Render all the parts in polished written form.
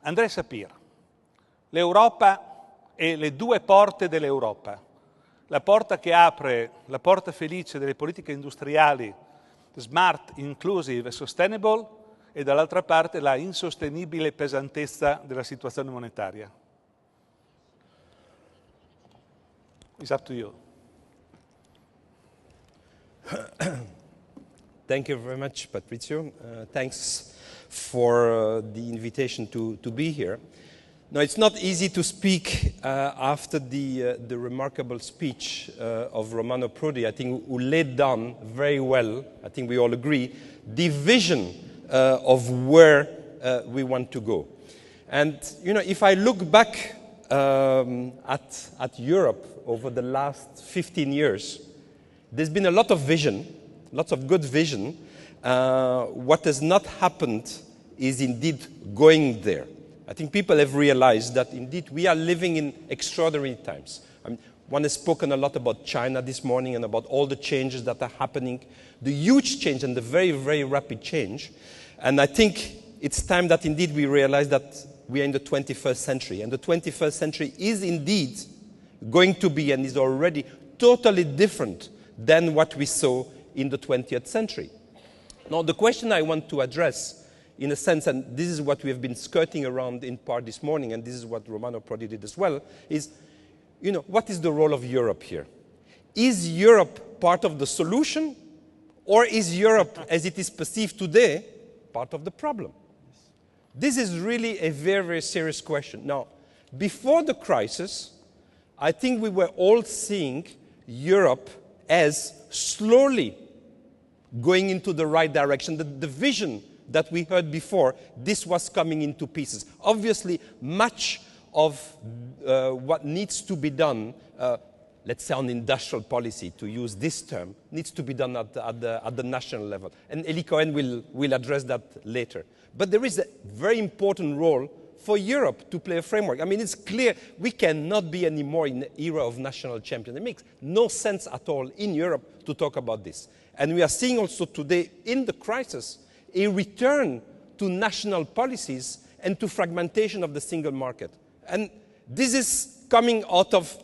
Andrè Sapir, l'Europa e le due porte dell'Europa. La porta che apre, la porta felice delle politiche industriali smart, inclusive e sustainable, e dall'altra parte la insostenibile pesantezza della situazione monetaria. It's up to you. Thank you very much, Patrizio. Thanks for the invitation to be here. No, it's not easy to speak after the remarkable speech of Romano Prodi, I think, who laid down very well, I think we all agree, the vision of where we want to go. And, you know, if I look back at Europe over the last 15 years, there's been a lot of vision, lots of good vision. What has not happened is indeed going there. I think people have realized that indeed we are living in extraordinary times. I mean, one has spoken a lot about China this morning and about all the changes that are happening, the huge change and the very, very rapid change. And I think it's time that indeed we realize that we are in the 21st century. And the 21st century is indeed going to be and is already totally different than what we saw in the 20th century. Now, the question I want to address, in a sense, and this is what we have been skirting around in part this morning, and this is what Romano Prodi did as well, is, you know, what is the role of Europe here? Is Europe part of the solution, or is Europe, as it is perceived today, part of the problem? This is really a very, very serious question. Now, before the crisis, I think we were all seeing Europe as slowly going into the right direction. The vision that we heard before, this was coming into pieces. Obviously, much of what needs to be done, let's say on industrial policy, to use this term, needs to be done at the national level. And Eli Cohen will address that later. But there is a very important role for Europe to play a framework. I mean, it's clear we cannot be anymore in the era of national champions. It makes no sense at all in Europe to talk about this. And we are seeing also today in the crisis a return to national policies and to fragmentation of the single market. And this is coming out of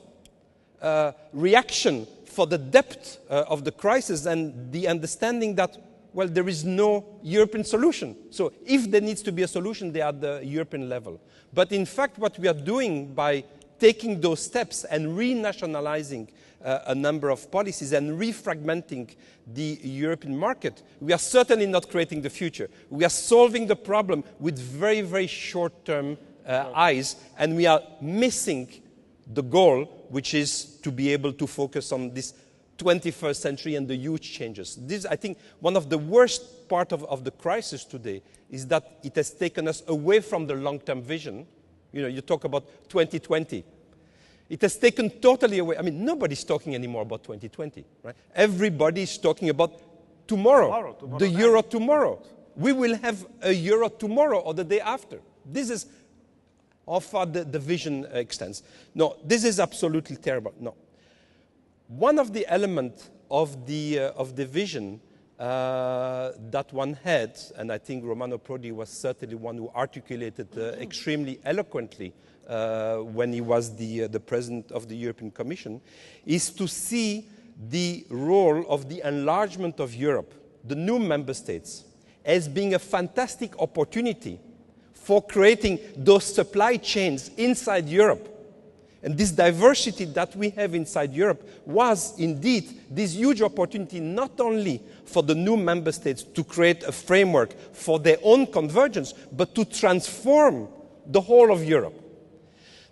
reaction for the depth of the crisis and the understanding that, well, there is no European solution. So if there needs to be a solution, they are at the European level. But in fact, what we are doing by taking those steps and renationalizing a number of policies and refragmenting the European market, we are certainly not creating the future. We are solving the problem with very, very short-term eyes, and we are missing the goal, which is to be able to focus on this 21st century and the huge changes. This, I think, one of the worst part of the crisis today is that it has taken us away from the long-term vision. You know, you talk about 2020. It has taken totally away. I mean, nobody's talking anymore about 2020, right? Everybody's talking about tomorrow the euro tomorrow. We will have a euro tomorrow or the day after. This is how far the vision extends. No, this is absolutely terrible. No. One of the elements of the vision that one had, and I think Romano Prodi was certainly one who articulated extremely eloquently when he was the president of the European Commission, is to see the role of the enlargement of Europe, the new member states, as being a fantastic opportunity for creating those supply chains inside Europe. And this diversity that we have inside Europe was indeed this huge opportunity not only for the new member states to create a framework for their own convergence, but to transform the whole of Europe.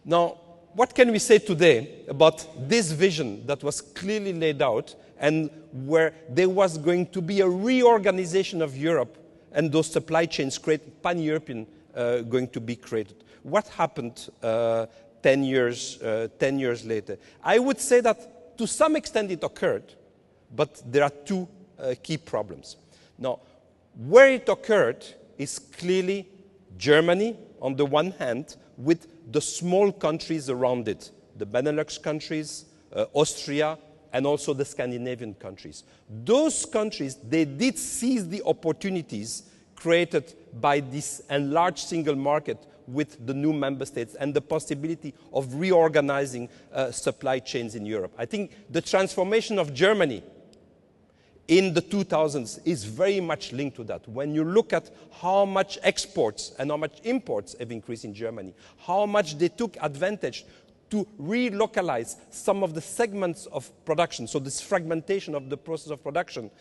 Now, what can we say today about this vision that was clearly laid out and where there was going to be a reorganization of Europe and those supply chains created, pan-European, going to be created? What happened 10 years later? I would say that to some extent it occurred, but there are two key problems. Now, where it occurred is clearly Germany, on the one hand, with the small countries around it, the Benelux countries, Austria, and also the Scandinavian countries. Those countries, they did seize the opportunities created by this enlarged single market with the new member states and the possibility of reorganizing supply chains in Europe. I think the transformation of Germany in the 2000s is very much linked to that. When you look at how much exports and how much imports have increased in Germany, how much they took advantage to relocalize some of the segments of production, so this fragmentation of the process of production,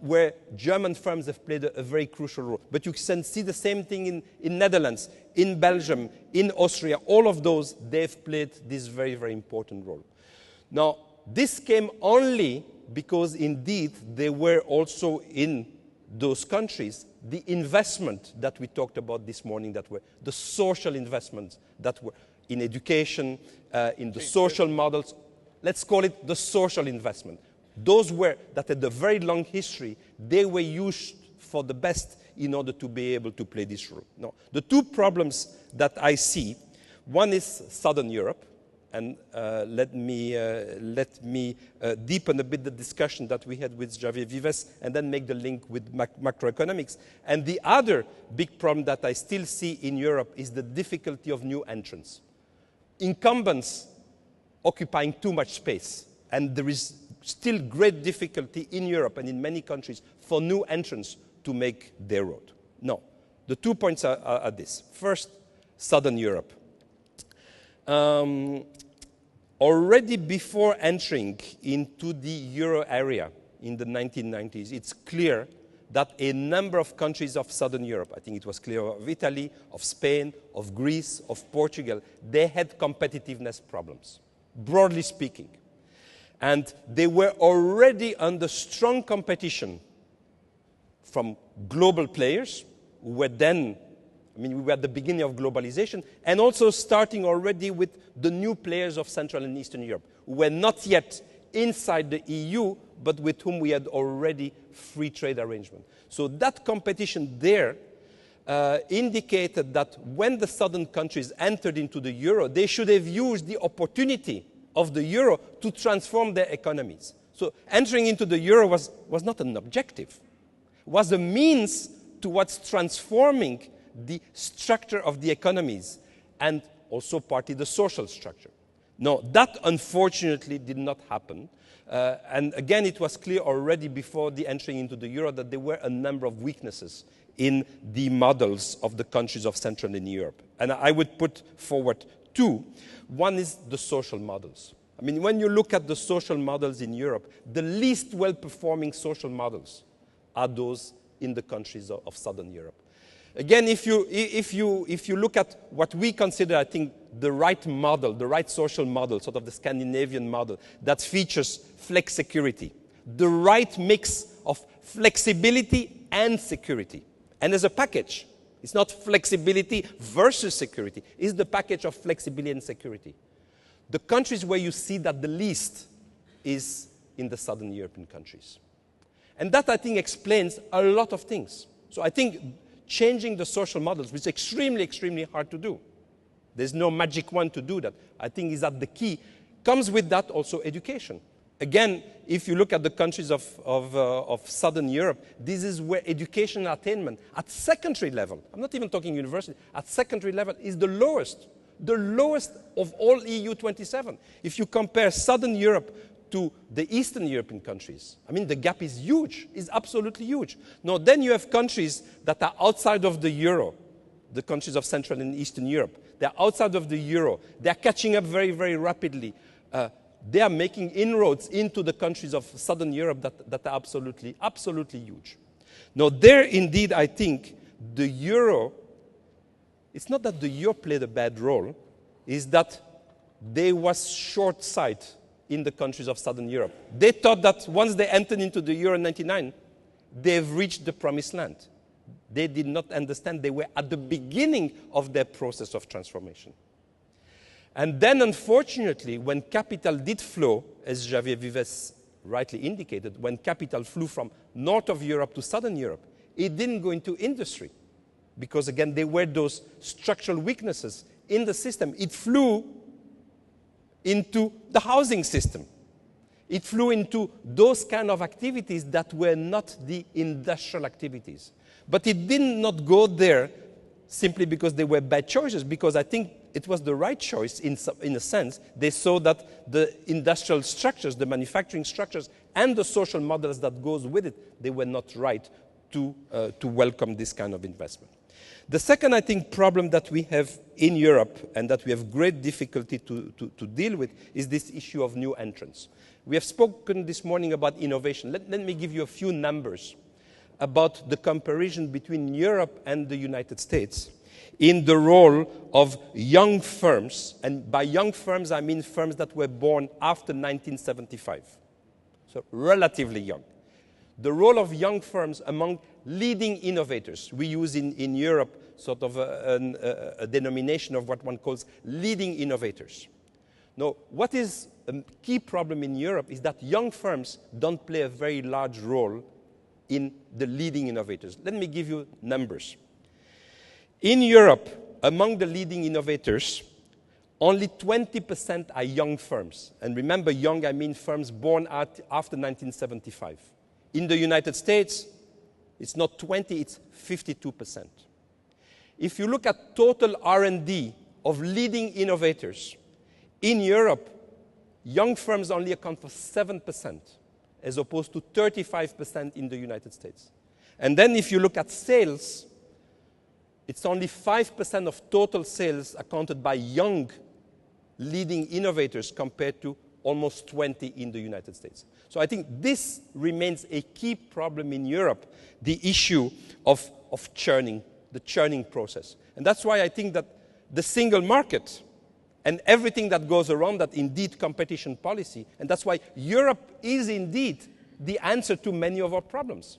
where German firms have played a very crucial role. But you can see the same thing in Netherlands, in Belgium, in Austria. All of those, they've played this very, very important role. Now, this came only because indeed there were also in those countries the investment that we talked about this morning, that were the social investments that were in education, in the social models. Let's call it the social investment. Those were, that had a very long history, they were used for the best in order to be able to play this role. Now, the two problems that I see, one is Southern Europe, and let me deepen a bit the discussion that we had with Javier Vives and then make the link with macroeconomics. And the other big problem that I still see in Europe is the difficulty of new entrants. Incumbents occupying too much space, and there is still great difficulty in Europe and in many countries for new entrants to make their road. Now, the 2 points are this. First, Southern Europe. Already before entering into the euro area in the 1990s, it's clear that a number of countries of Southern Europe, I think it was clear of Italy, of Spain, of Greece, of Portugal, they had competitiveness problems, broadly speaking. And they were already under strong competition from global players who were then, we were at the beginning of globalization, and also starting already with the new players of Central and Eastern Europe, who were not yet inside the EU, but with whom we had already free trade arrangement. So that competition there indicated that when the southern countries entered into the euro, they should have used the opportunity of the euro to transform their economies. So entering into the euro was not an objective. It was a means towards transforming the structure of the economies and also partly the social structure. No, that unfortunately did not happen. And again, it was clear already before the entering into the euro that there were a number of weaknesses in the models of the countries of Central and Europe. And I would put forward two. One is the social models. When you look at the social models in Europe, the least well-performing social models are those in the countries of Southern Europe. Again, if you look at what we consider, I think, the right model, the right social model, sort of the Scandinavian model, that features flexicurity, the right mix of flexibility and security. And as a package, it's not flexibility versus security, it's the package of flexibility and security. The countries where you see that the least is in the Southern European countries. And that, I think, explains a lot of things. So I think changing the social models, which is extremely, extremely hard to do. There's no magic one to do that. I think is that the key. Comes with that also education. Again, if you look at the countries of Southern Europe, this is where education attainment at secondary level, I'm not even talking university, at secondary level is the lowest of all EU 27. If you compare Southern Europe to the Eastern European countries, the gap is huge, is absolutely huge. Now, then you have countries that are outside of the euro, the countries of Central and Eastern Europe. They're outside of the euro. They're catching up very, very rapidly. They are making inroads into the countries of Southern Europe that are absolutely, absolutely huge. Now, there indeed, I think the euro, it's not that the euro played a bad role, it's that there was short sight in the countries of Southern Europe. They thought that once they entered into the euro in 1999, they've reached the promised land. They did not understand they were at the beginning of their process of transformation. And then, unfortunately, when capital did flow, as Javier Vives rightly indicated, when capital flew from north of Europe to Southern Europe, it didn't go into industry. Because, again, there were those structural weaknesses in the system. It flew into the housing system. It flew into those kind of activities that were not the industrial activities. But it did not go there simply because they were bad choices, because I think it was the right choice in a sense. They saw that the industrial structures, the manufacturing structures, and the social models that goes with it, they were not right to welcome this kind of investment. The second, I think, problem that we have in Europe and that we have great difficulty to deal with is this issue of new entrants. We have spoken this morning about innovation. Let me give you a few numbers about the comparison between Europe and the United States in the role of young firms, and by young firms I mean firms that were born after 1975, so relatively young. The role of young firms among leading innovators. We use in Europe sort of a denomination of what one calls leading innovators. Now, what is a key problem in Europe is that young firms don't play a very large role in the leading innovators. Let me give you numbers. In Europe, among the leading innovators, only 20% are young firms. And remember, young, I mean firms born after 1975. In the United States, it's not 20, it's 52%. If you look at total R&D of leading innovators, in Europe, young firms only account for 7%, as opposed to 35% in the United States. And then if you look at sales, it's only 5% of total sales accounted by young leading innovators compared to almost 20 in the United States. So I think this remains a key problem in Europe, the issue of churning, the churning process. And that's why I think that the single market and everything that goes around that, indeed competition policy, and that's why Europe is indeed the answer to many of our problems.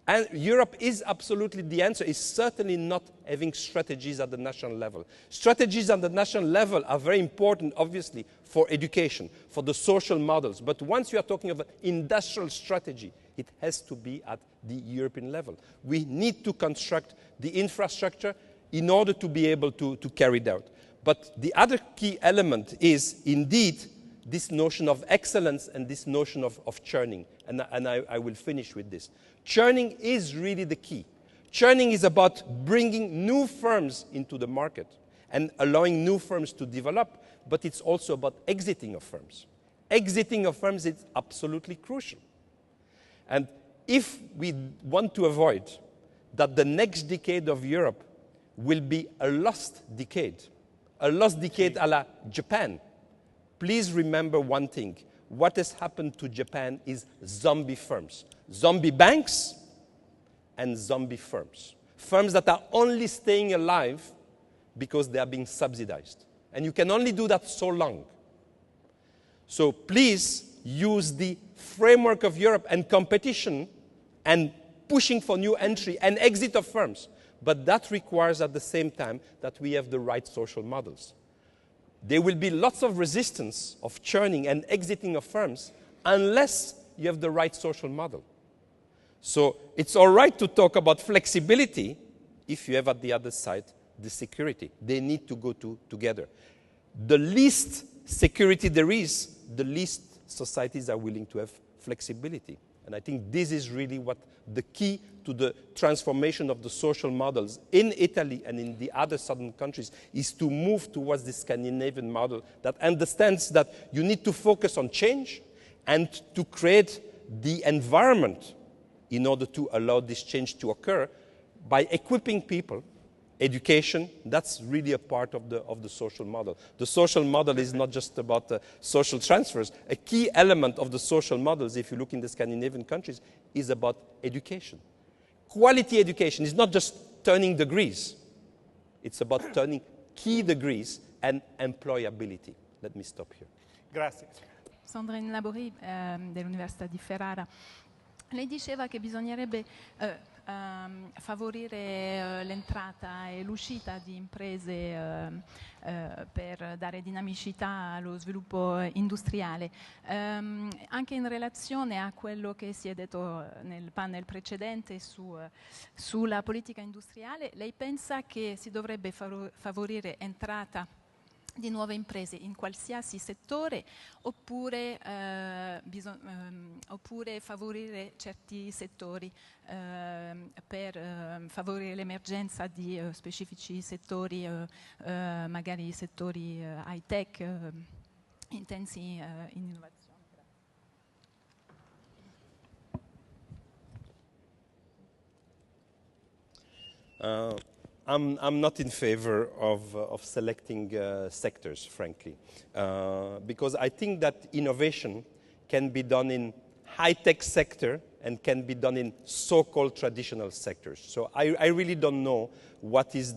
And Europe is absolutely the answer, is certainly not having strategies at the national level. Strategies at the national level are very important, obviously, for education, for the social models. But once you are talking about industrial strategy, it has to be at the European level. We need to construct the infrastructure in order to be able to carry it out. But the other key element is, indeed, this notion of excellence and this notion of churning. And I will finish with this. Churning is really the key. Churning is about bringing new firms into the market and allowing new firms to develop, but it's also about exiting of firms. Exiting of firms is absolutely crucial. And if we want to avoid that the next decade of Europe will be a lost decade a la Japan, please remember one thing. What has happened to Japan is zombie firms. Zombie banks and zombie firms. Firms that are only staying alive because they are being subsidized. And you can only do that so long. So please use the framework of Europe and competition and pushing for new entry and exit of firms. But that requires at the same time that we have the right social models. There will be lots of resistance of churning and exiting of firms unless you have the right social model. So it's all right to talk about flexibility if you have at the other side the security. They need to go together. The least security there is, the least societies are willing to have flexibility. And I think this is really what the key to the transformation of the social models in Italy and in the other southern countries is to move towards the Scandinavian model that understands that you need to focus on change and to create the environment in order to allow this change to occur by equipping people. Education, that's really a part of the social model. The social model is not just about social transfers. A key element of the social models, if you look in the Scandinavian countries, is about education. Quality education is not just turning degrees. It's about turning key degrees and employability. Let me stop here. Grazie. Sandrine Laborie dell'Università di Ferrara. Lei diceva che bisognerebbe favorire l'entrata e l'uscita di imprese per dare dinamicità allo sviluppo industriale. Anche in relazione a quello che si è detto nel panel precedente sulla politica industriale, lei pensa che si dovrebbe favorire entrata di nuove imprese in qualsiasi settore, oppure, oppure favorire certi settori per favorire l'emergenza di specifici settori, magari settori high tech intensi in innovazione. I'm not in favor of selecting sectors, frankly, because I think that innovation can be done in high-tech sector and can be done in so-called traditional sectors. So I really don't know what is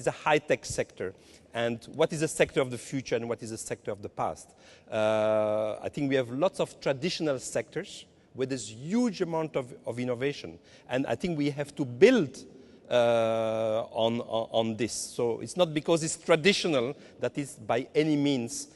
a high-tech sector and what is a sector of the future and what is a sector of the past. I think we have lots of traditional sectors with this huge amount of innovation, and I think we have to build on this. So it's not because it's traditional that it's by any means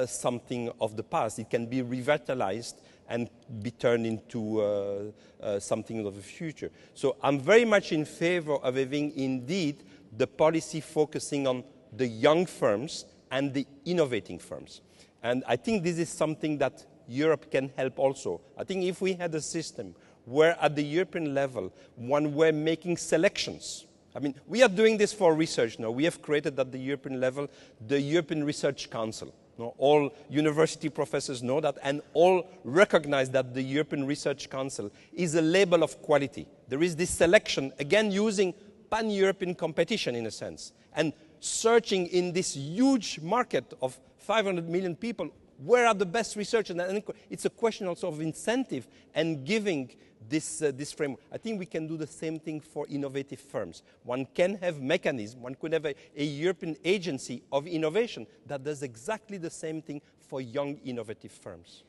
something of the past. It can be revitalized and be turned into something of the future. So I'm very much in favor of having indeed the policy focusing on the young firms and the innovating firms. And I think this is something that Europe can help also. I think if we had a system where at the European level, one were making selections. I mean, we are doing this for research now. We have created at the European level the European Research Council. Now, all university professors know that, and all recognize that the European Research Council is a label of quality. There is this selection, again, using pan-European competition in a sense, and searching in this huge market of 500 million people, where are the best researchers? And it's a question also of incentive and giving this framework. I think we can do the same thing for innovative firms. One can have mechanism, one could have a European agency of innovation that does exactly the same thing for young innovative firms.